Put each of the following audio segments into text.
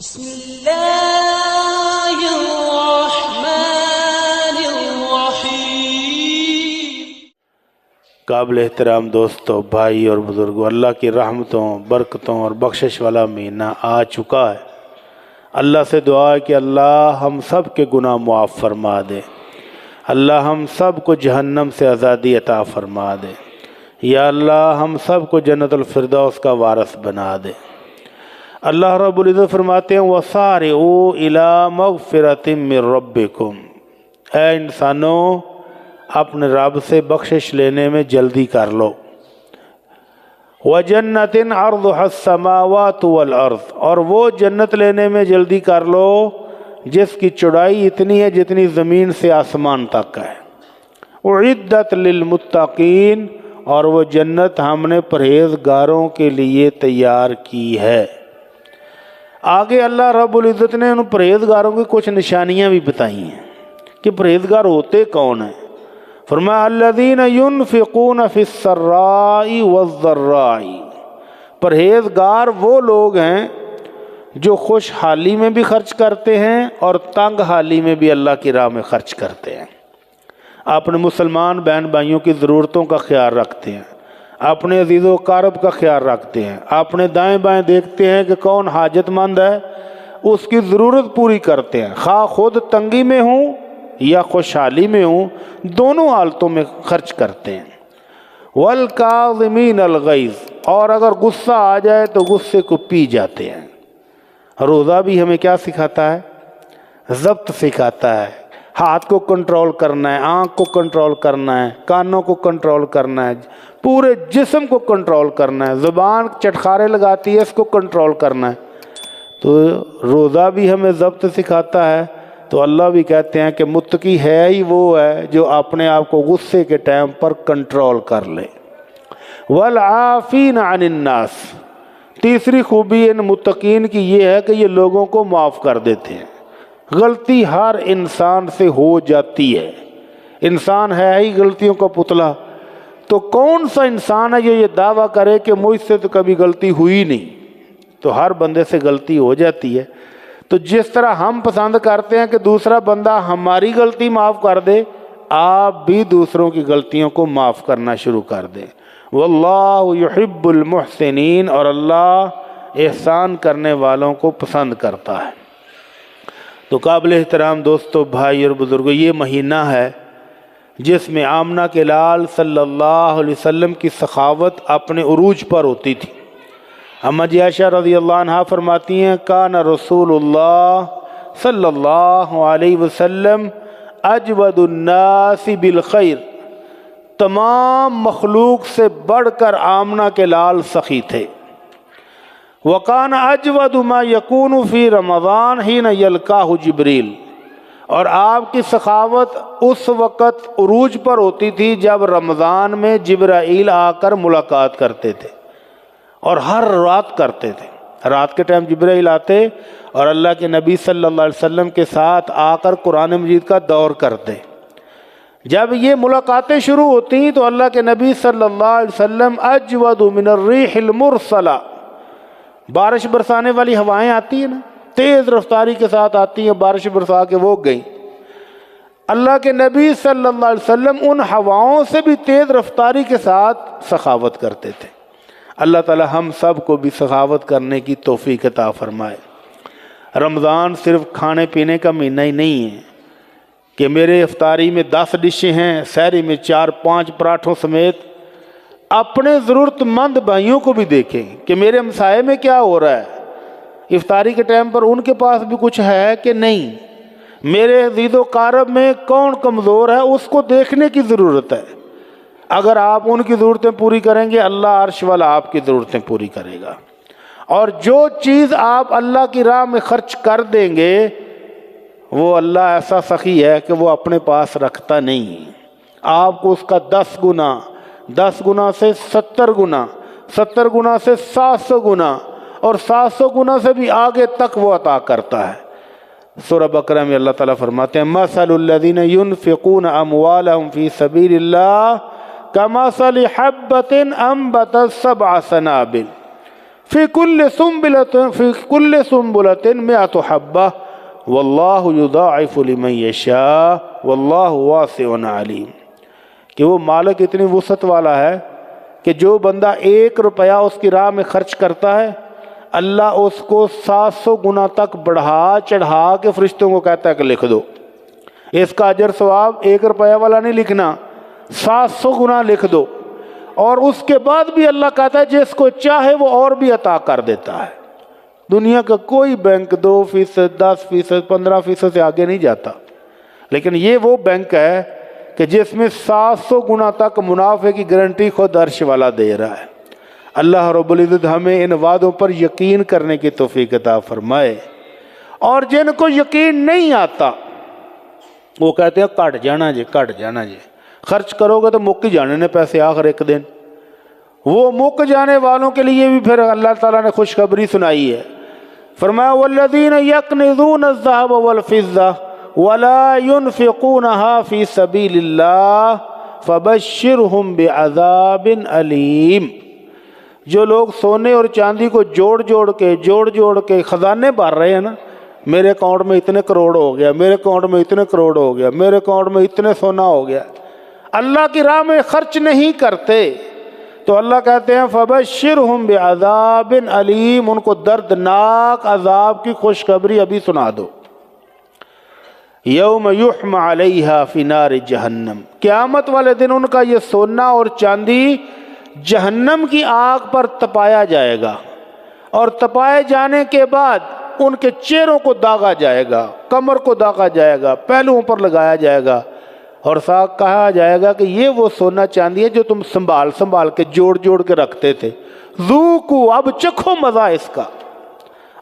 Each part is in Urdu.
بسم اللہ الرحمن الرحیم۔ قابل احترام دوستوں، بھائی اور بزرگوں، اللہ کی رحمتوں، برکتوں اور بخشش والا مہینہ آ چکا ہے۔ اللہ سے دعا ہے کہ اللہ ہم سب کے گناہ معاف فرما دے، اللہ ہم سب کو جہنم سے آزادی عطا فرما دے، یا اللہ ہم سب کو جنت الفردوس کا وارث بنا دے۔ اللہ رب العزت فرماتے ہیں وَسَارِعُوا إِلَىٰ مَغْفِرَةٍ مِّن رَبِّكُمْ، اے انسانوں اپنے رب سے بخشش لینے میں جلدی کر لو۔ وَجَنَّةٍ عَرْضُهَا السَّمَاوَاتُ وَالْأَرْضُ، اور وہ جنت لینے میں جلدی کر لو جس کی چوڑائی اتنی ہے جتنی زمین سے آسمان تک ہے۔ اُعِدَّتْ لِلْمُتَّقِينَ، اور وہ جنت ہم نے پرہیزگاروں کے لیے تیار کی ہے۔ آگے اللہ رب العزت نے ان پرہیزگاروں کی کچھ نشانیاں بھی بتائی ہیں کہ پرہیزگار ہوتے کون ہیں۔ فرمایا الذین ينفقون فی السراء والضراء، پرہیزگار وہ لوگ ہیں جو خوشحالی میں بھی خرچ کرتے ہیں اور تنگ حالی میں بھی اللہ کی راہ میں خرچ کرتے ہیں، اپنے مسلمان بہن بھائیوں کی ضرورتوں کا خیال رکھتے ہیں، اپنے عزیز و اقارب کا خیال رکھتے ہیں، اپنے دائیں بائیں دیکھتے ہیں کہ کون حاجت مند ہے، اس کی ضرورت پوری کرتے ہیں، خواہ خود تنگی میں ہوں یا خوشحالی میں ہوں، دونوں حالتوں میں خرچ کرتے ہیں۔ وَالْكَاظِمِينَ الْغَيْظَ، اور اگر غصہ آ جائے تو غصے کو پی جاتے ہیں۔ روزہ بھی ہمیں کیا سکھاتا ہے؟ ضبط سکھاتا ہے، ہاتھ کو کنٹرول کرنا ہے، آنکھ کو کنٹرول کرنا ہے، کانوں کو کنٹرول کرنا ہے، پورے جسم کو کنٹرول کرنا ہے، زبان چٹخارے لگاتی ہے، اس کو کنٹرول کرنا ہے۔ تو روزہ بھی ہمیں ضبط سکھاتا ہے، تو اللہ بھی کہتے ہیں کہ متقی ہے ہی وہ ہے جو اپنے آپ کو غصے کے ٹائم پر کنٹرول کر لے۔ وَالْعَافِينَ عَنِ النَّاسِ، تیسری خوبی ان متقین کی یہ ہے کہ یہ لوگوں کو معاف کر دیتے ہیں۔ غلطی ہر انسان سے ہو جاتی ہے، انسان ہے ہی غلطیوں کا پتلا، تو کون سا انسان ہے جو یہ دعویٰ کرے کہ مجھ سے تو کبھی غلطی ہوئی نہیں؟ تو ہر بندے سے غلطی ہو جاتی ہے۔ تو جس طرح ہم پسند کرتے ہیں کہ دوسرا بندہ ہماری غلطی معاف کر دے، آپ بھی دوسروں کی غلطیوں کو معاف کرنا شروع کر دیں۔ واللہ یحب المحسنین، اور اللہ احسان کرنے والوں کو پسند کرتا ہے۔ تو قابل احترام دوستو، بھائی اور بزرگوں، یہ مہینہ ہے جس میں آمنہ کے لال صلی اللہ علیہ وسلم کی سخاوت اپنے عروج پر ہوتی تھی۔ اما جی عائشہ رضی اللہ عنہا فرماتی ہیں کان رسول اللہ صلی اللہ علیہ وسلم اجود الناس بالخیر، تمام مخلوق سے بڑھ کر آمنہ کے لال سخی تھے۔ وَقَانَ أَجْوَدُ مَا يَكُونُ فِي رَمَضَانَ حِينَ يَلْقَاهُ جِبْرِيلُ، اور آپ کی سخاوت اس وقت عروج پر ہوتی تھی جب رمضان میں جبرائیل آ کر ملاقات کرتے تھے، اور ہر رات کرتے تھے۔ رات کے ٹائم جبرائیل آتے اور اللہ کے نبی صلی اللہ علیہ وسلم کے ساتھ آ کر قرآن مجید کا دور کرتے۔ جب یہ ملاقاتیں شروع ہوتی تو اللہ کے نبی صلی اللہ علیہ وسلم اجود من الریح المرسلہ، بارش برسانے والی ہوائیں آتی ہیں نا، تیز رفتاری کے ساتھ آتی ہیں، بارش برسا کے وہ گئیں۔ اللہ کے نبی صلی اللہ علیہ وسلم ان ہواؤں سے بھی تیز رفتاری کے ساتھ سخاوت کرتے تھے۔ اللہ تعالی ہم سب کو بھی سخاوت کرنے کی توفیق عطا فرمائے۔ رمضان صرف کھانے پینے کا مہینہ ہی نہیں ہے کہ میرے افطاری میں 10 ڈشیں ہیں، سحری میں 4-5 پراٹھوں سمیت۔ اپنے ضرورت مند بھائیوں کو بھی دیکھیں کہ میرے ہمسائے میں کیا ہو رہا ہے، افطاری کے ٹائم پر ان کے پاس بھی کچھ ہے کہ نہیں، میرے عزیز و اقارب میں کون کمزور ہے، اس کو دیکھنے کی ضرورت ہے۔ اگر آپ ان کی ضرورتیں پوری کریں گے، اللہ عرش والا آپ کی ضرورتیں پوری کرے گا۔ اور جو چیز آپ اللہ کی راہ میں خرچ کر دیں گے، وہ اللہ ایسا سخی ہے کہ وہ اپنے پاس رکھتا نہیں، آپ کو اس کا 10 گنا، 10 گنا سے 70 گنا، 70 گنا سے 700 گنا، اور 700 گنا سے بھی آگے تک وہ عطا کرتا ہے۔ سورہ بقرہ میں اللہ تعالیٰ فرماتے ہیں مثل الذین ينفقون اموالهم فی سبیل اللہ کمثل حبۃ انبتت 7 سنابل فی کل سنبلۃ مئۃ حبہ واللہ یضاعف لمن یشاء واللہ واسع علیم، کہ وہ مالک اتنی وسعت والا ہے کہ جو بندہ 1 روپیہ اس کی راہ میں خرچ کرتا ہے اللہ اس کو 700 گنا تک بڑھا چڑھا کے فرشتوں کو کہتا ہے کہ لکھ دو، اس کا اجر ثواب 1 روپیہ والا نہیں لکھنا، 700 گنا لکھ دو۔ اور اس کے بعد بھی اللہ کہتا ہے جس کو چاہے وہ اور بھی عطا کر دیتا ہے۔ دنیا کا کوئی بینک 2%، 10%، 15% سے آگے نہیں جاتا، لیکن یہ وہ بینک ہے کہ جس میں 700 گنا تک منافع کی گارنٹی خود عرش والا دے رہا ہے۔ اللہ رب العزت ہمیں ان وعدوں پر یقین کرنے کی توفیق عطا فرمائے۔ اور جن کو یقین نہیں آتا وہ کہتے ہیں کٹ جانا جی، کٹ جانا جی، خرچ کرو گے تو مک ہی جانے نے پیسے آخر ایک دن۔ وہ مک جانے والوں کے لیے بھی پھر اللہ تعالیٰ نے خوشخبری سنائی ہے، فرمایا والذین یکنزون الذهب والفضة ولا ينفقونها في سبيل الله فبشرهم بعذاب علیم، جو لوگ سونے اور چاندی کو جوڑ کے خزانے بھر رہے ہیں نا، میرے اکاؤنٹ میں اتنے کروڑ ہو گیا، میرے اکاؤنٹ میں اتنے کروڑ ہو گیا، میرے اکاؤنٹ میں اتنے سونا ہو گیا، اللہ کی راہ میں خرچ نہیں کرتے، تو اللہ کہتے ہیں فبشرہم بعذاب علیم، ان کو دردناک عذاب کی خوشخبری ابھی سنا دو۔ یوم یحمى علیہا فی نار جہنم، قیامت والے دن ان کا یہ سونا اور چاندی جہنم کی آگ پر تپایا جائے گا، اور تپائے جانے کے بعد ان کے چہروں کو داغا جائے گا، کمر کو داغا جائے گا، پہلوؤں پر لگایا جائے گا، اور ساتھ کہا جائے گا کہ یہ وہ سونا چاندی ہے جو تم سنبھال کے جوڑ کے رکھتے تھے، ذوقوا، اب چکھو مزہ اس کا۔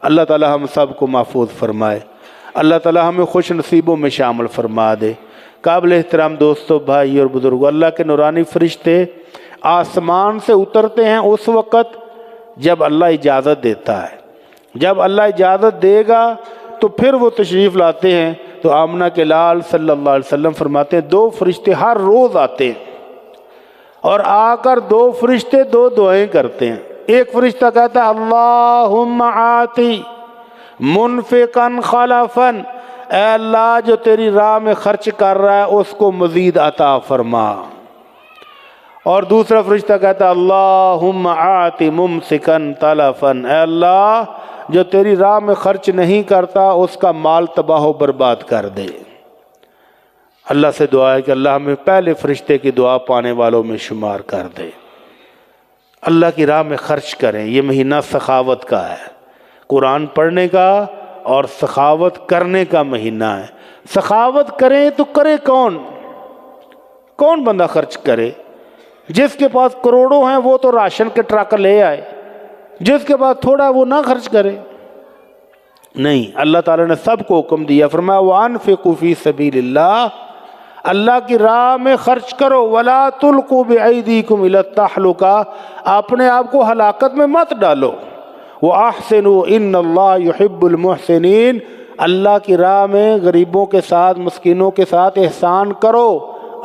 اللہ تعالی ہم سب کو محفوظ فرمائے، اللہ تعالی ہمیں خوش نصیبوں میں شامل فرما دے۔ قابل احترام دوستو، بھائی اور بزرگوں، اللہ کے نورانی فرشتے آسمان سے اترتے ہیں اس وقت جب اللہ اجازت دیتا ہے، جب اللہ اجازت دے گا تو پھر وہ تشریف لاتے ہیں۔ تو آمنہ کے لال صلی اللہ علیہ وسلم فرماتے ہیں 2 فرشتے ہر روز آتے ہیں، اور آ کر 2 فرشتے 2 دعائیں کرتے ہیں۔ ایک فرشتہ کہتا ہے اللہم آتی منفقا خلفا، اے اللہ جو تیری راہ میں خرچ کر رہا ہے اس کو مزید عطا فرما۔ اور دوسرا فرشتہ کہتا ہے اللہم آتی ممسکا تلفا، اے اللہ جو تیری راہ میں خرچ نہیں کرتا اس کا مال تباہ و برباد کر دے۔ اللہ سے دعا ہے کہ اللہ ہمیں پہلے فرشتے کی دعا پانے والوں میں شمار کر دے۔ اللہ کی راہ میں خرچ کریں، یہ مہینہ سخاوت کا ہے، قرآن پڑھنے کا اور سخاوت کرنے کا مہینہ ہے۔ سخاوت کریں تو کرے کون بندہ خرچ کرے؟ جس کے پاس کروڑوں ہیں وہ تو راشن کے ٹرک لے آئے، جس کے پاس تھوڑا وہ نہ خرچ کرے۔ نہیں، اللہ تعالیٰ نے سب کو حکم دیا، فرمایا وَأَنفِقُوا فِي سَبِيلِ اللَّهِ، اللہ کی راہ میں خرچ کرو، وَلَا تُلْقُوا بِأَيْدِيكُمْ إِلَى التَّهْلُكَةِ، اپنے آپ کو ہلاکت میں مت ڈالو۔ وَأَحْسِنُوا إِنَّ اللَّهَ يُحِبُّ الْمُحْسِنِينَ، اللہ کی راہ میں غریبوں کے ساتھ، مسکینوں کے ساتھ احسان کرو،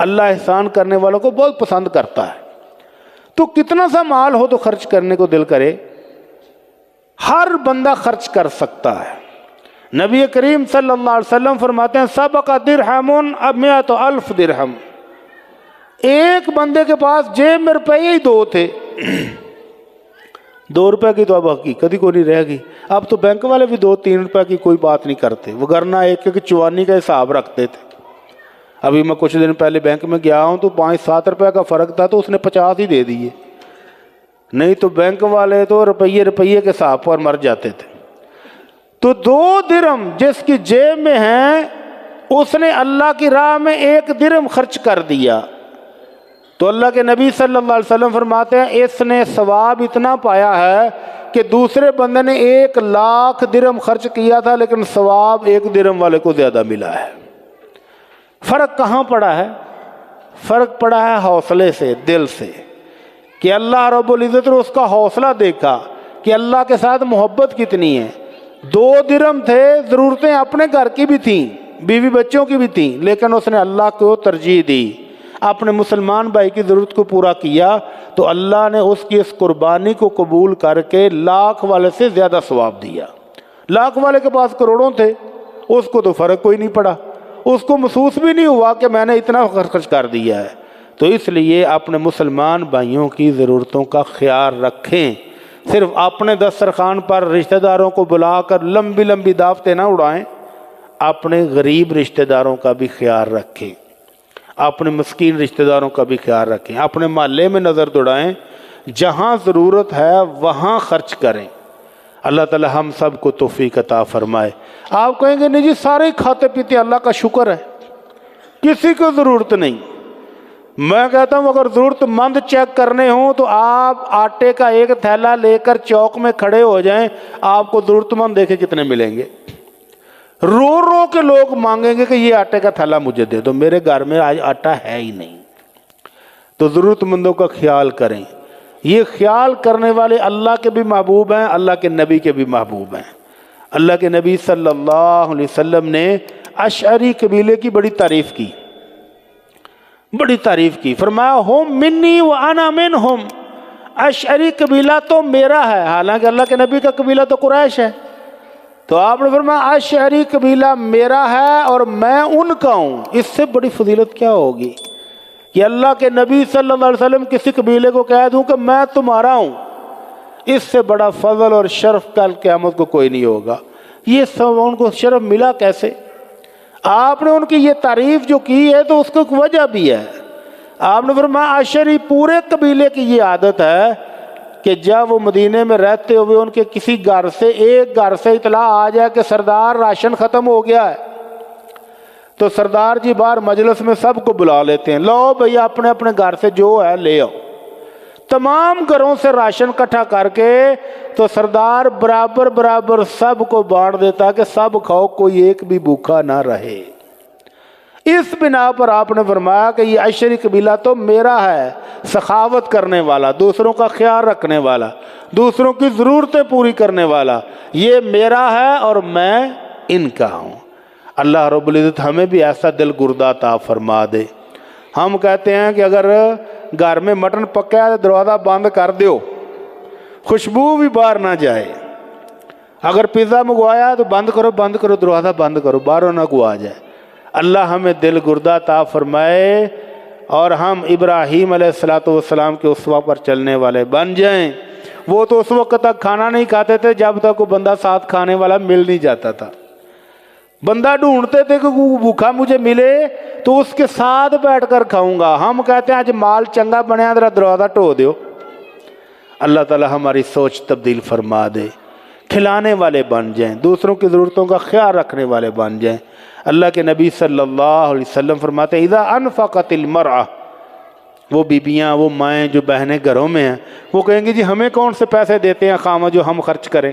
اللہ احسان کرنے والوں کو بہت پسند کرتا ہے۔ تو کتنا سا مال ہو تو خرچ کرنے کو دل کرے، ہر بندہ خرچ کر سکتا ہے۔ نبی کریم صلی اللہ علیہ وسلم فرماتے ہیں سبق درہم اب 100,000 درہم، ایک بندے کے پاس جیب میں روپے ہی 2 تھے، 2 روپے کی تو اب حقیقت ہی کوئی نہیں رہ گئی۔ اب تو بینک والے بھی 2-3 روپے کی کوئی بات نہیں کرتے، وگرنہ ایک چوانی کا حساب رکھتے تھے۔ ابھی میں کچھ دن پہلے بینک میں گیا ہوں تو 5-7 روپے کا فرق تھا تو اس نے 50 ہی دے دیے، نہیں تو بینک والے تو روپیے کے حساب پر مر جاتے تھے۔ تو 2 درہم جس کی جیب میں ہیں اس نے اللہ کی راہ میں 1 درہم خرچ کر دیا، تو اللہ کے نبی صلی اللہ علیہ وسلم فرماتے ہیں اس نے ثواب اتنا پایا ہے کہ دوسرے بندے نے 1,00,000 درہم خرچ کیا تھا لیکن ثواب 1 درہم والے کو زیادہ ملا ہے۔ فرق کہاں پڑا ہے؟ فرق پڑا ہے حوصلے سے، دل سے، کہ اللہ رب العزت نے اس کا حوصلہ دیکھا کہ اللہ کے ساتھ محبت کتنی ہے۔ 2 درہم تھے، ضرورتیں اپنے گھر کی بھی تھیں، بیوی بچوں کی بھی تھیں، لیکن اس نے اللہ کو ترجیح دی، اپنے مسلمان بھائی کی ضرورت کو پورا کیا تو اللہ نے اس کی اس قربانی کو قبول کر کے لاکھ والے سے زیادہ ثواب دیا۔ لاکھ والے کے پاس کروڑوں تھے، اس کو تو فرق کوئی نہیں پڑا، اس کو محسوس بھی نہیں ہوا کہ میں نے اتنا خرچ کر دیا ہے۔ تو اس لیے اپنے مسلمان بھائیوں کی ضرورتوں کا خیال رکھیں، صرف اپنے دسترخوان پر رشتہ داروں کو بلا کر لمبی لمبی دعوتیں نہ اڑائیں، اپنے غریب رشتہ داروں کا بھی خیال رکھیں، اپنے مسکین رشتہ داروں کا بھی خیال رکھیں، اپنے محلے میں نظر دوڑائیں، جہاں ضرورت ہے وہاں خرچ کریں۔ اللہ تعالی ہم سب کو توفیق عطا فرمائے۔ آپ کہیں گے نہیں جی سارے ہی کھاتے پیتے، اللہ کا شکر ہے، کسی کو ضرورت نہیں۔ میں کہتا ہوں اگر ضرورت مند چیک کرنے ہوں تو آپ آٹے کا ایک تھیلا لے کر چوک میں کھڑے ہو جائیں، آپ کو ضرورت مند دیکھے کتنے ملیں گے۔ رو رو کے لوگ مانگیں گے کہ یہ آٹے کا تھیلا مجھے دے دو، میرے گھر میں آج آٹا ہے ہی نہیں۔ تو ضرورت مندوں کا خیال کریں۔ یہ خیال کرنے والے اللہ کے بھی محبوب ہیں، اللہ کے نبی کے بھی محبوب ہیں۔ اللہ کے نبی صلی اللہ علیہ وسلم نے اشعری قبیلے کی بڑی تعریف کی، بڑی تعریف کی، فرمایا ہم منی و انا منہم، اشعری قبیلہ تو میرا ہے، حالانکہ اللہ کے نبی کا قبیلہ تو قریش ہے۔ تو آپ نے فرمایا اشعری قبیلہ میرا ہے اور میں ان کا ہوں۔ اس سے بڑی فضیلت کیا ہوگی کہ اللہ کے نبی صلی اللہ علیہ وسلم کسی قبیلے کو کہہ دوں کہ میں تمہارا ہوں۔ اس سے بڑا فضل اور شرف کل قیامت کو کوئی نہیں ہوگا۔ یہ سب ان کو شرف ملا کیسے؟ آپ نے ان کی یہ تعریف جو کی ہے تو اس کو ایک وجہ بھی ہے۔ آپ نے فرمایا اشعری پورے قبیلے کی یہ عادت ہے کہ جب وہ مدینے میں رہتے ہوئے ان کے کسی گھر سے ایک گھر سے اطلاع آ جائے کہ سردار راشن ختم ہو گیا ہے تو سردار جی باہر مجلس میں سب کو بلا لیتے ہیں، لو بھئی اپنے اپنے گھر سے جو ہے لے آؤ۔ تمام گھروں سے راشن اکٹھا کر کے تو سردار برابر برابر سب کو بانٹ دیتا کہ سب کھاؤ، کوئی ایک بھی بھوکا نہ رہے۔ اس بنا پر آپ نے فرمایا کہ یہ اشعری قبیلہ تو میرا ہے، سخاوت کرنے والا، دوسروں کا خیال رکھنے والا، دوسروں کی ضرورتیں پوری کرنے والا، یہ میرا ہے اور میں ان کا ہوں۔ اللہ رب العزت ہمیں بھی ایسا دل گردہ عطا فرما دے۔ ہم کہتے ہیں کہ اگر گھر میں مٹن پکا ہے تو دروازہ بند کر دیو، خوشبو بھی باہر نہ جائے۔ اگر پیزا منگوایا تو بند کرو دروازہ بند کرو، باہروں نہ کو آ جائے۔ اللہ ہمیں دل گردہ عطا فرمائے اور ہم ابراہیم علیہ السلام کے اسوہ پر چلنے والے بن جائیں۔ وہ تو اس وقت تک کھانا نہیں کھاتے تھے جب تک وہ بندہ ساتھ کھانے والا مل نہیں جاتا تھا۔ بندہ ڈھونڈتے تھے کہ وہ بھوکا مجھے ملے تو اس کے ساتھ بیٹھ کر کھاؤں گا۔ ہم کہتے ہیں آج مال چنگا بنیا ذرا دروازہ ٹو دیو۔ اللہ تعالی ہماری سوچ تبدیل فرما دے، کھلانے والے بن جائیں، دوسروں کی ضرورتوں کا خیال رکھنے والے بن جائیں۔ اللہ کے نبی صلی اللہ علیہ وسلم فرماتے ہیں اذا انفقت المرأة، وہ بیبیاں، وہ مائیں جو بہنیں گھروں میں ہیں، وہ کہیں گی جی ہمیں کون سے پیسے دیتے ہیں خامہ جو ہم خرچ کریں؟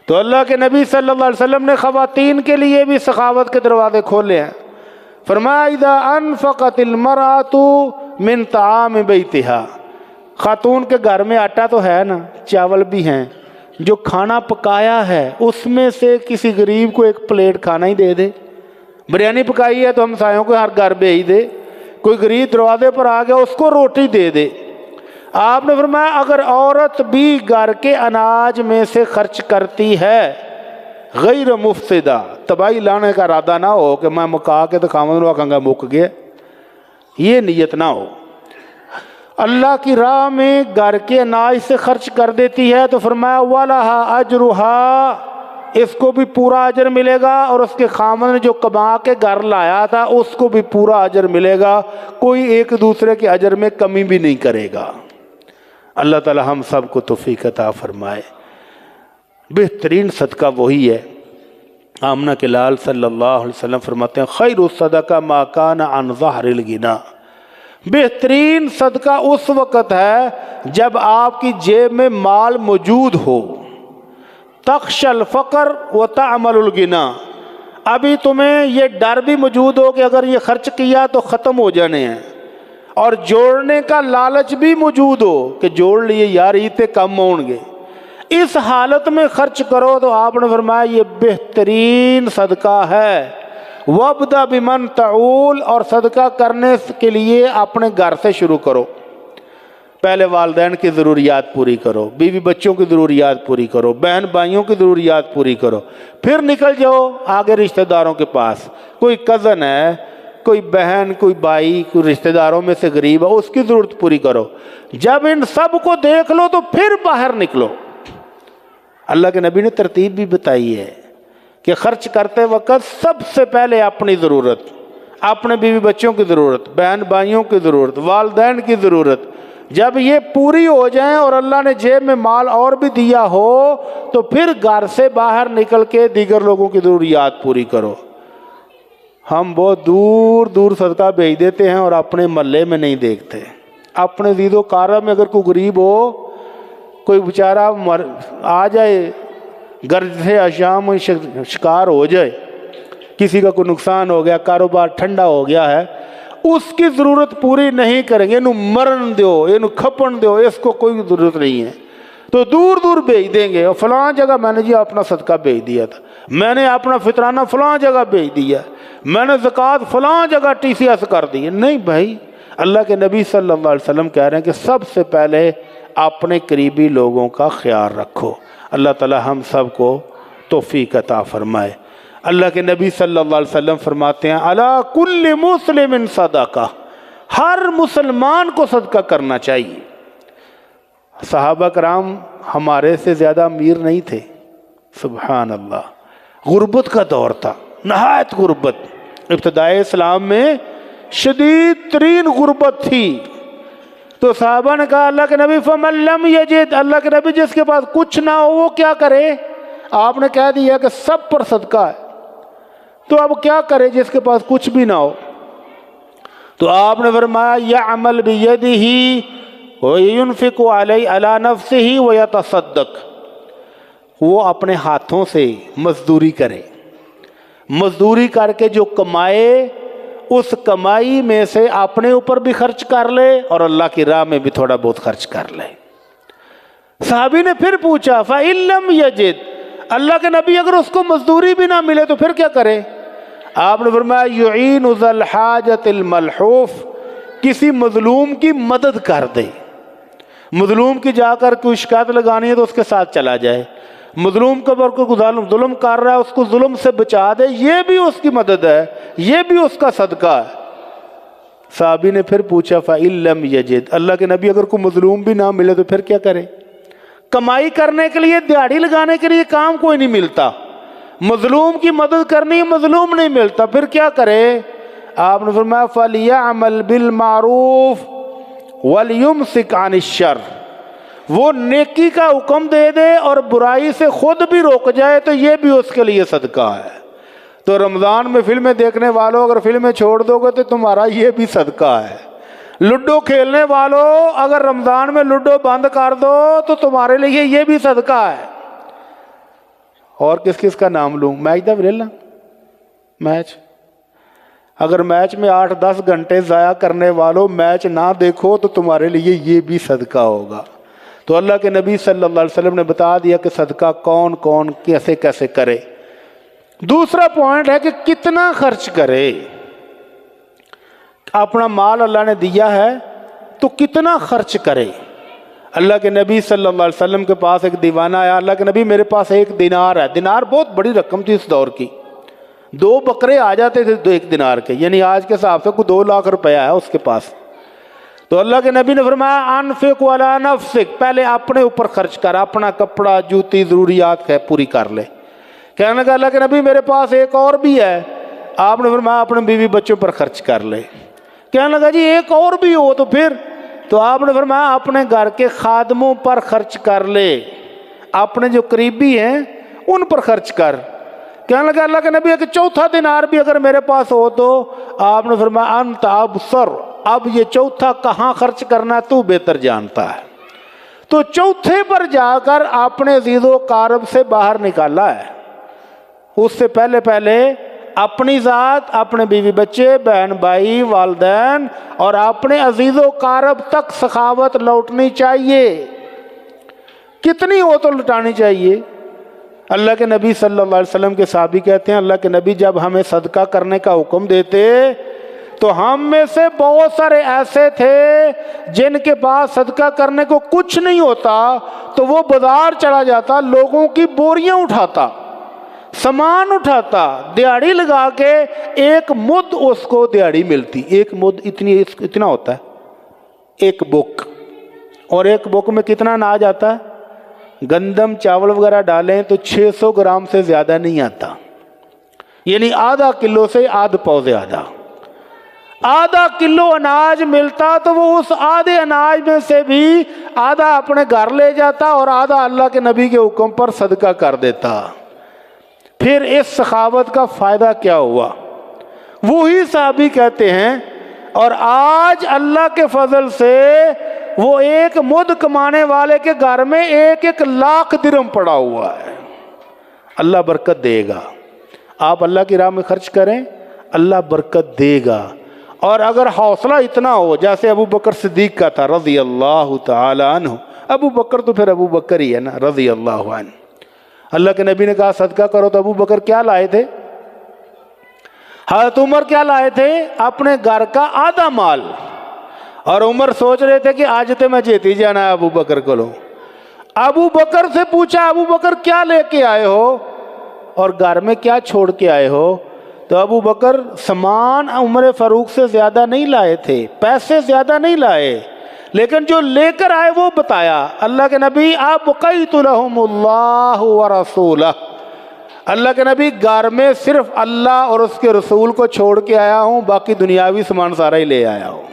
تو اللہ کے نبی صلی اللہ علیہ وسلم نے خواتین کے لیے بھی سخاوت کے دروازے کھولے ہیں۔ فرمایا اذا انفقت المرأة من طعام بیتها، خاتون کے گھر میں آٹا تو ہے نا، چاول بھی ہیں، جو کھانا پکایا ہے اس میں سے کسی غریب کو ایک پلیٹ کھانا ہی دے دے۔ بریانی پکائی ہے تو ہم سایوں کو ہر گھر بھیج دے، کوئی غریب دروازے پر آ گیا اس کو روٹی دے دے۔ آپ نے فرمایا اگر عورت بھی گھر کے اناج میں سے خرچ کرتی ہے غیر مفسدہ، تباہی لانے کا ارادہ نہ ہو کہ میں مکا کے تو خامد نو آکھاں گا مک گیا، یہ نیت نہ ہو، اللہ کی راہ میں گھر کے اناج سے خرچ کر دیتی ہے تو فرمایا وَلَهَا أَجْرُهَا، اس کو بھی پورا اجر ملے گا اور اس کے خامد نے جو کما کے گھر لایا تھا اس کو بھی پورا اجر ملے گا، کوئی ایک دوسرے کے اجر میں کمی بھی نہیں کرے گا۔ اللہ تعالی ہم سب کو توفیق عطا فرمائے۔ بہترین صدقہ وہی ہے، آمنہ کے لال صلی اللہ علیہ وسلم فرماتے ہیں خیر الصدقہ ما کان عن ظہر الغنا، بہترین صدقہ اس وقت ہے جب آپ کی جیب میں مال موجود ہو، تخشى الفقر وتعمل الغنا، ابھی تمہیں یہ ڈر بھی موجود ہو کہ اگر یہ خرچ کیا تو ختم ہو جانے ہیں، اور جوڑنے کا لالچ بھی موجود ہو کہ جوڑ لیے یار ایتے کم ہوں گے، اس حالت میں خرچ کرو تو آپ نے فرمایا یہ بہترین صدقہ ہے۔ وَابْدَأْ بِمَنْ تَعُولُ، اور صدقہ کرنے کے لیے اپنے گھر سے شروع کرو. پہلے والدین کی ضروریات پوری کرو، بیوی بچوں کی ضروریات پوری کرو، بہن بھائیوں کی ضروریات پوری کرو، پھر نکل جاؤ آگے رشتہ داروں کے پاس. کوئی کزن ہے، کوئی بہن، کوئی بھائی، کوئی رشتہ داروں میں سے غریب ہے، اس کی ضرورت پوری کرو. جب ان سب کو دیکھ لو تو پھر باہر نکلو. اللہ کے نبی نے ترتیب بھی بتائی ہے کہ خرچ کرتے وقت سب سے پہلے اپنی ضرورت، اپنے بیوی بچوں کی ضرورت، بہن بھائیوں کی ضرورت، والدین کی ضرورت، جب یہ پوری ہو جائیں اور اللہ نے جیب میں مال اور بھی دیا ہو تو پھر گھر سے باہر نکل کے دیگر لوگوں کی ضروریات پوری کرو. ہم بہت دور دور صدقہ بھیج دیتے ہیں اور اپنے محلے میں نہیں دیکھتے. اپنے زید و کارہ میں اگر کوئی غریب ہو، کوئی بیچارہ آ جائے، گرج سے اشام شکار ہو جائے، کسی کا کوئی نقصان ہو گیا، کاروبار ٹھنڈا ہو گیا ہے، اس کی ضرورت پوری نہیں کریں گے، انہوں مرن دو، انہوں کھپن دو، اس کو کوئی ضرورت نہیں ہے، تو دور دور بھیج دیں گے. اور فلاں جگہ میں نے جی اپنا صدقہ بھیج دیا تھا، میں نے اپنا فطرانہ فلاں جگہ بھیج دیا، میں نے زکوٰۃ فلاں جگہ TCS کر دی. نہیں بھائی، اللہ کے نبی صلی اللہ علیہ وسلم کہہ رہے ہیں کہ سب سے پہلے اپنے قریبی لوگوں کا خیال رکھو. اللہ تعالی ہم سب کو توفیق عطا فرمائے. اللہ کے نبی صلی اللہ علیہ وسلم فرماتے ہیں علی کل مسلم صدقہ، ہر مسلمان کو صدقہ کرنا چاہیے. صحابہ کرام ہمارے سے زیادہ امیر نہیں تھے، سبحان اللہ. غربت کا دور تھا، نہایت غربت. ابتدائے اسلام میں شدید ترین غربت تھی. تو صحابہ نے کہا اللہ کے نبی فمن لم یجد، اللہ کے نبی جس کے پاس کچھ نہ ہو وہ کیا کرے؟ آپ نے کہہ دیا کہ سب پر صدقہ ہے، تو اب کیا کرے جس کے پاس کچھ بھی نہ ہو؟ تو آپ نے فرمایا یعمل بیدہ وینفق علی نفسہ ویتصدق، وہ اپنے ہاتھوں سے مزدوری کرے، مزدوری کر کے جو کمائے اس کمائی میں سے اپنے اوپر بھی خرچ کر لے اور اللہ کی راہ میں بھی تھوڑا بہت خرچ کر لے. صحابی نے پھر پوچھا فَإِن لَمْ يَجِدْ، اللہ کے نبی اگر اس کو مزدوری بھی نہ ملے تو پھر کیا کرے؟ آپ نے فرمایا یعین ذا الحاجۃ الملحوف، کسی مظلوم کی مدد کر دے. مظلوم کی جا کر کوئی شکایت لگانی ہے تو اس کے ساتھ چلا جائے، مظلوم کے اوپر کوئی ظلم کر رہا ہے اس کو ظلم سے بچا دے، یہ بھی اس کی مدد ہے، یہ بھی اس کا صدقہ ہے. صحابی نے پھر پوچھا فَإِن لَمْ يَجِدْ، اللہ کے نبی اگر کوئی مظلوم بھی نہ ملے تو پھر کیا کرے؟ کمائی کرنے کے لیے، دیہڑی لگانے کے لیے کام کوئی نہیں ملتا، مظلوم کی مدد کرنی، مظلوم نہیں ملتا، پھر کیا کرے؟ آپ نے فرمایا فَلْيَعْمَلْ بِالْمَعْرُوفِ وَلْيُمْسِكْ عَنِ الشَّرِّ، وہ نیکی کا حکم دے دے اور برائی سے خود بھی روک جائے تو یہ بھی اس کے لیے صدقہ ہے. تو رمضان میں فلمیں دیکھنے والوں اگر فلمیں چھوڑ دو گے تو تمہارا یہ بھی صدقہ ہے. لڈو کھیلنے والوں اگر رمضان میں لڈو بند کر دو تو تمہارے لیے یہ بھی صدقہ ہے. اور کس کس کا نام لوں؟ میچ دا ویلا، میچ، اگر میچ میں 8-10 گھنٹے ضائع کرنے والوں میچ نہ دیکھو تو تمہارے لیے یہ بھی صدقہ ہوگا. تو اللہ کے نبی صلی اللہ علیہ وسلم نے بتا دیا کہ صدقہ کون کون کیسے کیسے کرے. دوسرا پوائنٹ ہے کہ کتنا خرچ کرے. اپنا مال اللہ نے دیا ہے تو کتنا خرچ کرے. اللہ کے نبی صلی اللہ علیہ وسلم کے پاس ایک دیوانہ آیا، اللہ کے نبی میرے پاس 1 دینار ہے. دینار بہت بڑی رقم تھی اس دور کی، 2 بکرے آ جاتے تھے 1 دینار کے، یعنی آج کے حساب سے کوئی 2 لاکھ روپیہ ہے اس کے پاس. تو اللہ کے نبی نے فرمایا انفق علی نفسک، پہلے اپنے اوپر خرچ کر، اپنا کپڑا جوتی ضروریات ہے پوری کر لے. کہنے لگا اللہ کے نبی میرے پاس ایک اور بھی ہے. آپ نے فرمایا اپنے بیوی بچوں پر خرچ کر لے. کہنے لگا جی ایک اور بھی ہو تو پھر؟ تو آپ نے فرمایا اپنے گھر کے خادموں پر خرچ کر لے، اپنے جو قریبی ہیں ان پر خرچ کر. کہنے لگا اللہ کے نبی کہ 4تھا دینار بھی اگر میرے پاس ہو تو؟ آپ نے فرمایا انت ابصر، اب یہ 4تھا کہاں خرچ کرنا تو بہتر جانتا ہے. تو 4تھے پر جا کر اپنے عزیز و اقارب سے باہر نکالا ہے. اس سے پہلے اپنی ذات، اپنے بیوی بچے، بہن بھائی، والدین اور اپنے عزیز و اقارب تک سخاوت لوٹنی چاہیے. کتنی ہو تو لٹانی چاہیے. اللہ کے نبی صلی اللہ علیہ وسلم کے صحابی کہتے ہیں اللہ کے نبی جب ہمیں صدقہ کرنے کا حکم دیتے تو ہم میں سے بہت سارے ایسے تھے جن کے پاس صدقہ کرنے کو کچھ نہیں ہوتا تو وہ بازار چلا جاتا، لوگوں کی بوریاں اٹھاتا، سامان اٹھاتا، دیہڑی لگا کے ایک مد اس کو دیہڑی ملتی، ایک مد اتنا ہوتا ہے ایک بک، اور ایک بک میں کتنا اناج آتا ہے؟ گندم چاول وغیرہ ڈالیں تو 600 گرام سے زیادہ نہیں آتا، یعنی آدھا کلو سے آدھ پاؤ زیادہ، آدھا کلو اناج ملتا تو وہ اس آدھے اناج میں سے بھی آدھا اپنے گھر لے جاتا اور آدھا اللہ کے نبی کے حکم پر صدقہ کر دیتا۔ پھر اس سخاوت کا فائدہ کیا ہوا؟ وہی صحابی کہتے ہیں اور آج اللہ کے فضل سے وہ ایک مد کمانے والے کے گھر میں 1 لاکھ درہم پڑا ہوا ہے۔ اللہ برکت دے گا، آپ اللہ کی راہ میں خرچ کریں، اللہ برکت دے گا۔ اور اگر حوصلہ اتنا ہو جیسے ابو بکر صدیق کا تھا رضی اللہ تعالی عنہ، ابو بکر تو پھر ابو بکر ہی ہے نا رضی اللہ عنہ، اللہ کے نبی نے کہا صدقہ کرو تو ابو بکر کیا لائے تھے؟ حضرت عمر کیا لائے تھے؟ اپنے گھر کا آدھا مال، اور عمر سوچ رہے تھے کہ آج تے میں جیتی جانا ہے ابو بکر کو لو۔ ابو بکر سے پوچھا ابو بکر کیا لے کے آئے ہو اور گھر میں کیا چھوڑ کے آئے ہو؟ تو ابو بکر سامان عمر فاروق سے زیادہ نہیں لائے تھے، پیسے زیادہ نہیں لائے، لیکن جو لے کر آئے وہ بتایا۔ اللہ کے نبی ابقیت لہم اللہ ورسولہ، اللہ کے نبی گھر میں صرف اللہ اور اس کے رسول کو چھوڑ کے آیا ہوں، باقی دنیاوی سامان سارا ہی لے آیا ہوں۔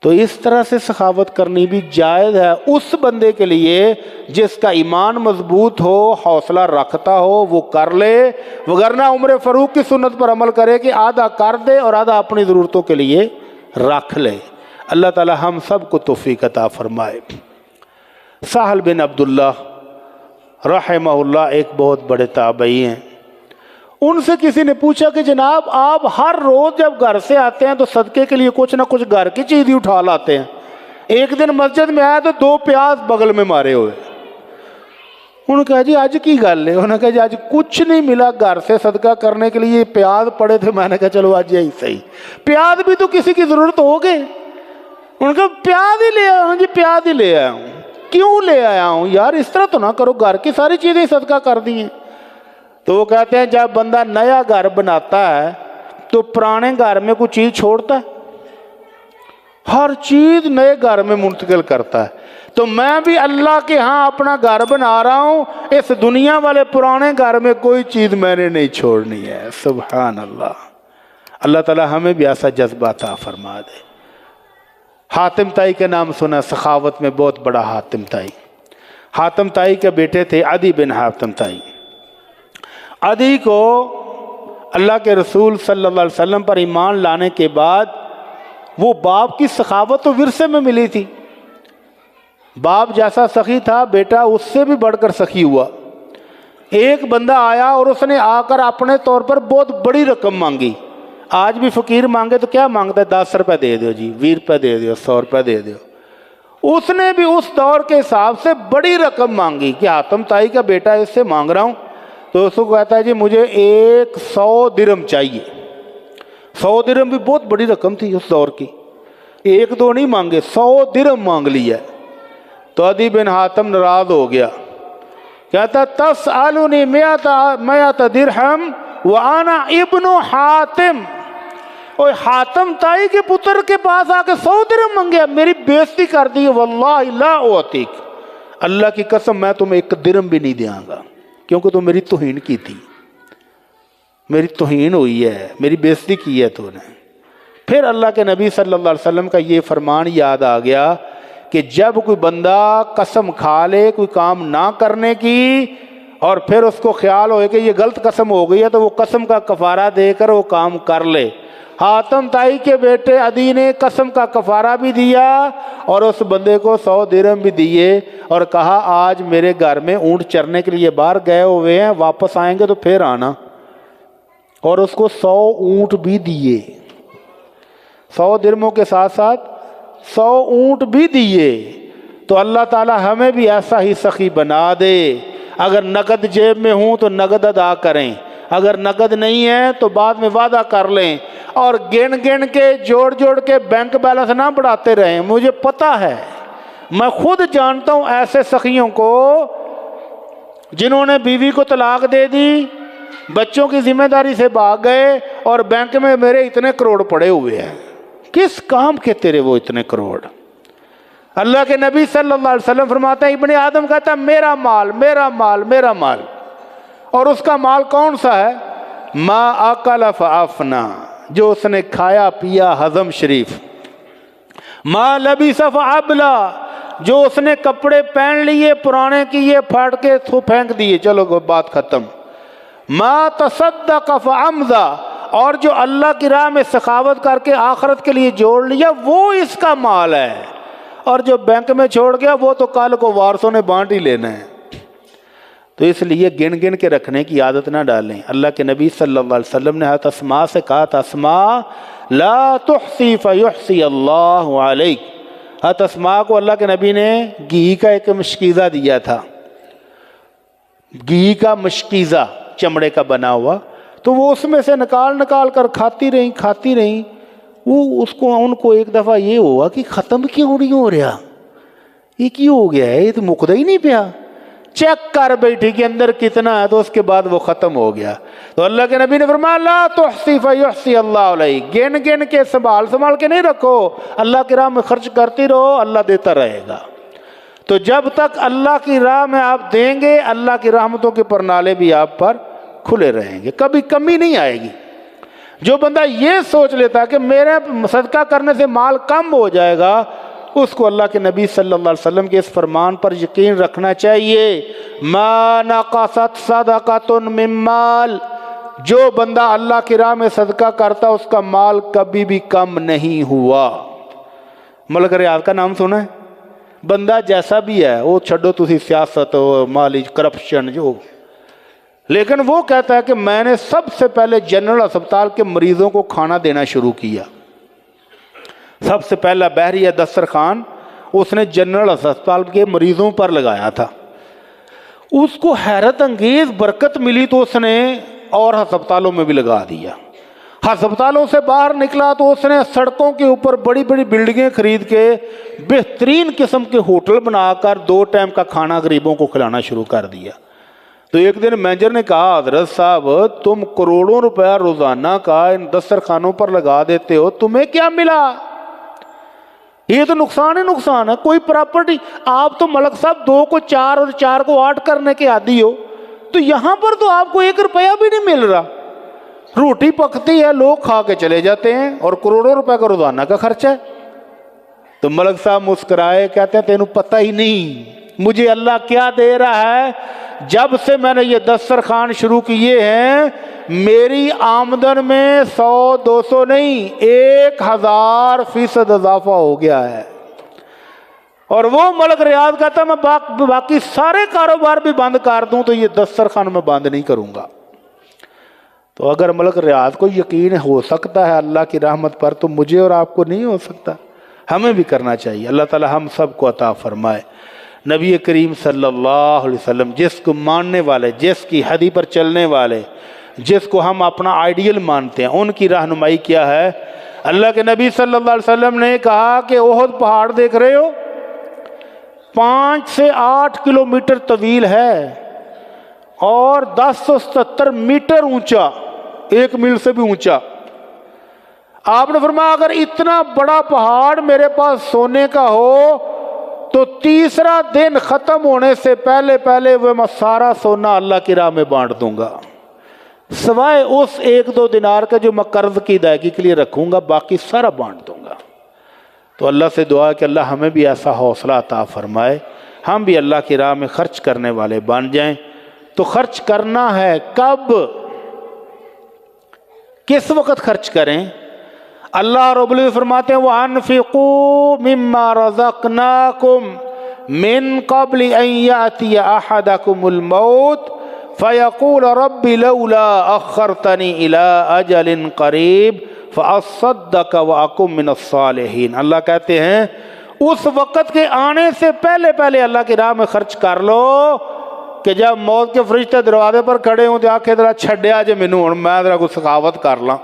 تو اس طرح سے سخاوت کرنی بھی جائز ہے اس بندے کے لیے جس کا ایمان مضبوط ہو، حوصلہ رکھتا ہو، وہ کر لے، وگرنہ عمر فاروق کی سنت پر عمل کرے کہ آدھا کر دے اور آدھا اپنی ضرورتوں کے لیے رکھ لے۔ اللہ تعالی ہم سب کو توفیق عطا فرمائے۔ سہل بن عبداللہ رحمہ اللہ ایک بہت بڑے تابعی ہیں، ان سے کسی نے پوچھا کہ جناب آپ ہر روز جب گھر سے آتے ہیں تو صدقے کے لیے کچھ نہ کچھ گھر کی چیز ہی اٹھا لاتے ہیں، ایک دن مسجد میں آیا تو 2 پیاز بغل میں مارے ہوئے۔ انہوں نے کہا جی آج کی گل ہے؟ انہوں نے کہا جی آج کچھ نہیں ملا گھر سے صدقہ کرنے کے لیے، پیاز پڑے تھے، میں نے کہا چلو آج یہی صحیح، پیاز بھی تو کسی کی ضرورت ہوگی۔ انہوں نے کہا پیاز ہی لے آیا ہوں جی، پیاز ہی لے آیا ہوں۔ کیوں لے آیا ہوں یار؟ اس طرح تو نہ کرو، گھر کی ساری چیزیں صدقہ کر دی ہیں۔ تو وہ کہتے ہیں جب بندہ نیا گھر بناتا ہے تو پرانے گھر میں کوئی چیز چھوڑتا ہے؟ ہر چیز نئے گھر میں منتقل کرتا ہے۔ تو میں بھی اللہ کے ہاں اپنا گھر بنا رہا ہوں، اس دنیا والے پرانے گھر میں کوئی چیز میں نے نہیں چھوڑنی ہے۔ سبحان اللہ، اللہ تعالی ہمیں بھی ایسا جذبہ عطا فرما دے۔ حاتم طائی کے نام سنا، سخاوت میں بہت بڑا حاتم طائی۔ حاتم طائی کے بیٹے تھے عدی بن حاتم طائی۔ عدی کو اللہ کے رسول صلی اللہ علیہ وسلم پر ایمان لانے کے بعد وہ باپ کی سخاوت تو ورثے میں ملی تھی، باپ جیسا سخی تھا بیٹا اس سے بھی بڑھ کر سخی ہوا۔ ایک بندہ آیا اور اس نے آ کر اپنے طور پر بہت بڑی رقم مانگی۔ آج بھی فقیر مانگے تو کیا مانگتا ہے؟ 10 روپے دے دو جی، 20 روپے دے دو، 100 روپے دے دو۔ اس نے بھی اس دور کے حساب سے بڑی رقم مانگی کہ حاتم طائی کا بیٹا اس سے مانگ رہا ہوں، تو اس کو کہتا ہے جی مجھے 100 درہم چاہیے۔ 100 درہم بھی بہت بڑی رقم تھی اس دور کی، 1-2 نہیں مانگے، 100 درہم مانگ لیا۔ تو عدی بن حاتم ناراض ہو گیا، کہتا تسألنی 100 درہم وانا ابن حاتم، اور حاتم طائی کے پتر کے پاس آ کے 100 درہم مانگے، میری بےزتی کر دی۔ واللہ لا اعطیک، اللہ کی قسم میں تمہیں 1 درہم بھی نہیں دیاں گا، کیونکہ تو میری توہین کی تھی، میری توہین ہوئی ہے، میری بےزتی کی ہے تو نے۔ پھر اللہ کے نبی صلی اللہ علیہ وسلم کا یہ فرمان یاد آ گیا کہ جب کوئی بندہ قسم کھا لے کوئی کام نہ کرنے کی اور پھر اس کو خیال ہوئے کہ یہ غلط قسم ہو گئی ہے تو وہ قسم کا کفارہ دے کر وہ کام کر لے۔ حاتم طائی کے بیٹے عدی نے قسم کا کفارہ بھی دیا اور اس بندے کو 100 درہم بھی دیے اور کہا آج میرے گھر میں اونٹ چرنے کے لیے باہر گئے ہوئے ہیں، واپس آئیں گے تو پھر آنا، اور اس کو 100 اونٹ بھی دیے، 100 درہموں کے ساتھ ساتھ 100 اونٹ بھی دیے۔ تو اللہ تعالی ہمیں بھی ایسا ہی سخی بنا دے، اگر نقد جیب میں ہوں تو نقد ادا کریں، اگر نقد نہیں ہے تو بعد میں وعدہ کر لیں، اور گن گن کے جوڑ جوڑ کے بینک بیلنس نہ بڑھاتے رہیں۔ مجھے پتہ ہے، میں خود جانتا ہوں ایسے سخیوں کو جنہوں نے بیوی کو طلاق دے دی، بچوں کی ذمہ داری سے بھاگ گئے، اور بینک میں میرے اتنے کروڑ پڑے ہوئے ہیں۔ کس کام کے تیرے وہ اتنے کروڑ؟ اللہ کے نبی صلی اللہ علیہ وسلم فرماتے ہیں ابن آدم کہتا ہے میرا مال میرا مال میرا مال، اور اس کا مال کون سا ہے؟ ما اکل فافنا، جو اس نے کھایا پیا ہضم شریف، ما لبس فابلا، جو اس نے کپڑے پہن لیے پرانے کیے پھاڑ کے پھینک دیے، چلو بات ختم، ما تصدق فامضا، اور جو اللہ کی راہ میں سخاوت کر کے آخرت کے لیے جوڑ لیا وہ اس کا مال ہے، اور جو بینک میں چھوڑ گیا وہ تو کل کو وارثوں نے بانٹ ہی لینا ہے۔ تو اس لیے گن گن کے رکھنے کی عادت نہ ڈالیں۔ اللہ کے نبی صلی اللہ علیہ وسلم نے حضرت اسماء سے کہا تھا اسماء لا تحصی فیحصی اللہ علیک، حضرت اسماء کو اللہ کے نبی نے گھی کا ایک مشکیزہ دیا تھا، گھی کا مشکیزہ چمڑے کا بنا ہوا، تو وہ اس میں سے نکال نکال کر کھاتی رہیں، وہ ان کو ایک دفعہ یہ ہوا کہ ختم کیوں نہیں ہو رہا، یہ کیوں ہو گیا ہے، یہ تو مکدا ہی نہیں پیا، چیک کر بیٹھی کہ اندر کتنا ہے، تو اس کے بعد وہ ختم ہو گیا۔ تو اللہ کے نبی نے فرمایا لا تحصی فیحصی اللہ علیک، گن گن کے سنبھال کے نہیں رکھو، اللہ کی راہ میں خرچ کرتی رہو، اللہ دیتا رہے گا۔ تو جب تک اللہ کی راہ میں آپ دیں گے اللہ کی رحمتوں کے پرنالے بھی آپ پر کھلے رہیں گے، کبھی کمی نہیں آئے گی۔ جو بندہ یہ سوچ لیتا کہ میرے صدقہ کرنے سے مال کم ہو جائے گا، اس کو اللہ کے نبی صلی اللہ علیہ وسلم کے اس فرمان پر یقین رکھنا چاہیے، ما نقصت صدقۃ من مال، جو بندہ اللہ کی راہ میں صدقہ کرتا اس کا مال کبھی بھی کم نہیں ہوا۔ ملک ریاض کا نام سنا ہے؟ بندہ جیسا بھی ہے، وہ چھڈو تسی سیاست مالی کرپشن جو، لیکن وہ کہتا ہے کہ میں نے سب سے پہلے جنرل اسپتال کے مریضوں کو کھانا دینا شروع کیا، سب سے پہلا بحریہ دسترخوان اس نے جنرل اسپتال کے مریضوں پر لگایا تھا، اس کو حیرت انگیز برکت ملی تو اس نے اور ہسپتالوں میں بھی لگا دیا۔ ہسپتالوں سے باہر نکلا تو اس نے سڑکوں کے اوپر بڑی بڑی بلڈنگیں خرید کے بہترین قسم کے ہوٹل بنا کر 2 ٹائم کا کھانا غریبوں کو کھلانا شروع کر دیا۔ تو ایک دن مینیجر نے کہا حضرت صاحب تم کروڑوں روپیہ روزانہ کا ان دسترخوانوں پر لگا دیتے ہو، تمہیں کیا ملا؟ یہ تو نقصان ہی نقصان ہے، کوئی پراپرٹی، آپ تو ملک صاحب 2 کو 4 اور 4 کو 8 کرنے کے عادی ہو، تو یہاں پر تو آپ کو 1 روپیہ بھی نہیں مل رہا، روٹی پکتی ہے لوگ کھا کے چلے جاتے ہیں اور کروڑوں روپے کا روزانہ کا خرچہ ہے۔ تو ملک صاحب مسکرائے، کہتے ہیں تینوں پتہ ہی نہیں مجھے اللہ کیا دے رہا ہے، جب سے میں نے یہ دسترخوان شروع کیے ہیں میری آمدن میں 100-200 نہیں 1000% اضافہ ہو گیا ہے۔ اور وہ ملک ریاض کہتا ہے میں باقی سارے کاروبار بھی بند کر دوں تو یہ دسترخوان میں بند نہیں کروں گا۔ تو اگر ملک ریاض کو یقین ہو سکتا ہے اللہ کی رحمت پر تو مجھے اور آپ کو نہیں ہو سکتا؟ ہمیں بھی کرنا چاہیے۔ اللہ تعالی ہم سب کو عطا فرمائے۔ نبی کریم صلی اللہ علیہ وسلم جس کو ماننے والے، جس کی حدیث پر چلنے والے، جس کو ہم اپنا آئیڈیل مانتے ہیں، ان کی رہنمائی کیا ہے؟ اللہ کے نبی صلی اللہ علیہ وسلم نے کہا کہ احد پہاڑ دیکھ رہے ہو 5 سے 8 کلومیٹر طویل ہے اور 1077 میٹر اونچا، 1 میل سے بھی اونچا۔ آپ نے فرمایا اگر اتنا بڑا پہاڑ میرے پاس سونے کا ہو تو تیسرا دن ختم ہونے سے پہلے وہ میں سارا سونا اللہ کی راہ میں بانٹ دوں گا، سوائے اس 1-2 دینار کا جو میں قرض کی ادائیگی کے لیے رکھوں گا، باقی سارا بانٹ دوں گا۔ تو اللہ سے دعا ہے کہ اللہ ہمیں بھی ایسا حوصلہ عطا فرمائے، ہم بھی اللہ کی راہ میں خرچ کرنے والے بن جائیں۔ تو خرچ کرنا ہے کب، کس وقت خرچ کریں؟ اللہ رب العزت فرماتے ہیں وَأَنفِقُوا مِمَّا رَزَقْنَاكُمْ مِن قَبْلِ أَن يَأْتِيَ أَحَدَكُمُ الْمَوْتُ فَيَقُولَ رَبِّ لَوْلَا أَخَّرْتَنِي إِلَىٰ أَجَلٍ قَرِيبٍ فَأَصَّدَّقَ وَأَكُن مِّنَ الصَّالِحِينَ۔ اللہ کہتے ہیں اس وقت کے آنے سے پہلے اللہ کی راہ میں خرچ کر لو کہ جب موت کے فرشتے دروازے پر کھڑے ہوں تو آخے ذرا چھڈیا جے مینوں ہن میں ذرا کوئی سخاوت کر لاں،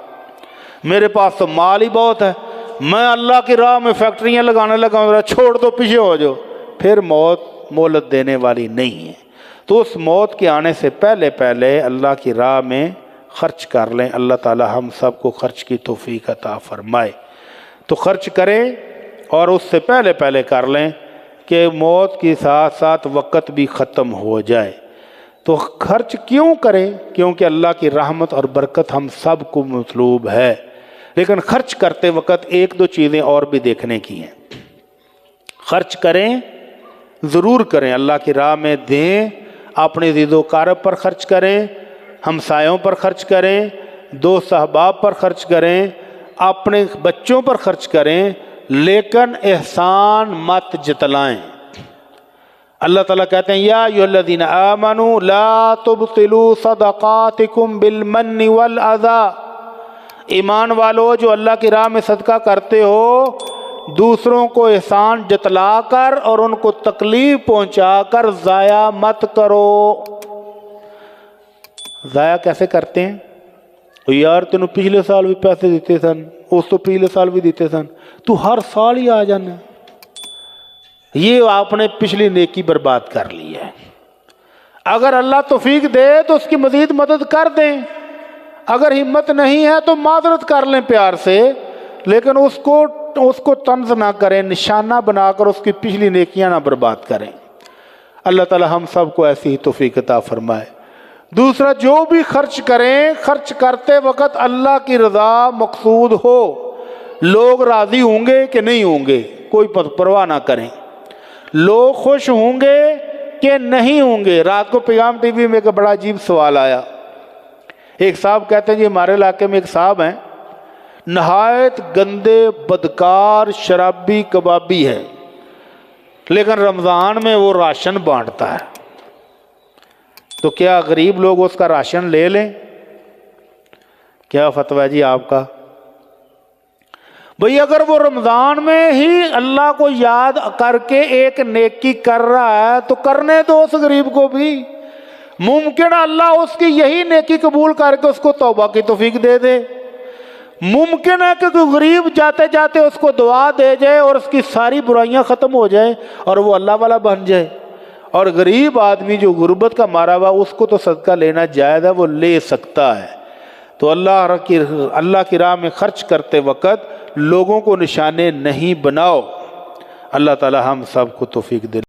میرے پاس تو مال ہی بہت ہے، میں اللہ کی راہ میں فیکٹریاں لگانے لگا ہوں، ذرا چھوڑ دو پیچھے ہو جاؤ، پھر موت مہلت دینے والی نہیں ہے۔ تو اس موت کے آنے سے پہلے پہلے اللہ کی راہ میں خرچ کر لیں۔ اللہ تعالی ہم سب کو خرچ کی توفیق عطا فرمائے۔ تو خرچ کریں اور اس سے پہلے پہلے کر لیں کہ موت کے ساتھ ساتھ وقت بھی ختم ہو جائے۔ تو خرچ کیوں کریں؟ کیونکہ اللہ کی رحمت اور برکت ہم سب کو مطلوب ہے، لیکن خرچ کرتے وقت ایک دو چیزیں اور بھی دیکھنے کی ہیں۔ خرچ کریں، ضرور کریں، اللہ کی راہ میں دیں، اپنے عزیز و اقارب پر خرچ کریں، ہمسایوں پر خرچ کریں، دوست احباب پر خرچ کریں، اپنے بچوں پر خرچ کریں، لیکن احسان مت جتلائیں۔ اللہ تعالیٰ کہتے ہیں یا ایھا الذین آمنوا لا تبطلوا صدقاتکم بالمن والاذی، ایمان والو جو اللہ کی راہ میں صدقہ کرتے ہو، دوسروں کو احسان جتلا کر اور ان کو تکلیف پہنچا کر ضائع مت کرو۔ ضائع کیسے کرتے ہیں؟ یار تینوں پچھلے سال بھی پیسے دیتے سن، اس تو پچھلے سال بھی دیتے سن، تو ہر سال ہی آ جانا، یہ آپ نے پچھلی نیکی برباد کر لی ہے۔ اگر اللہ توفیق دے تو اس کی مزید مدد کر دیں، اگر ہمت نہیں ہے تو معذرت کر لیں پیار سے، لیکن اس کو طنز نہ کریں، نشانہ بنا کر اس کی پچھلی نیکیاں نہ برباد کریں۔ اللہ تعالی ہم سب کو ایسی ہی توفیق عطا فرمائے۔ دوسرا، جو بھی خرچ کریں، خرچ کرتے وقت اللہ کی رضا مقصود ہو، لوگ راضی ہوں گے کہ نہیں ہوں گے کوئی پرواہ نہ کریں، لوگ خوش ہوں گے کہ نہیں ہوں گے۔ رات کو پیغام ٹی وی میں ایک بڑا عجیب سوال آیا، ایک صاحب کہتے ہیں جی ہمارے علاقے میں ایک صاحب ہیں، نہایت گندے بدکار شرابی کبابی ہے، لیکن رمضان میں وہ راشن بانٹتا ہے، تو کیا غریب لوگ اس کا راشن لے لیں؟ کیا فتویٰ ہے جی آپ کا؟ بھئی اگر وہ رمضان میں ہی اللہ کو یاد کر کے ایک نیکی کر رہا ہے تو کرنے دو اس غریب کو بھی، ممکن اللہ اس کی یہی نیکی قبول کر کے اس کو توبہ کی توفیق دے دے، ممکن ہے کہ کوئی غریب جاتے جاتے اس کو دعا دے جائے اور اس کی ساری برائیاں ختم ہو جائیں اور وہ اللہ والا بن جائے۔ اور غریب آدمی جو غربت کا مارا ہوا اس کو تو صدقہ لینا جائز ہے، وہ لے سکتا ہے۔ تو اللہ کی راہ میں خرچ کرتے وقت لوگوں کو نشانے نہیں بناؤ۔ اللہ تعالی ہم سب کو توفیق دے۔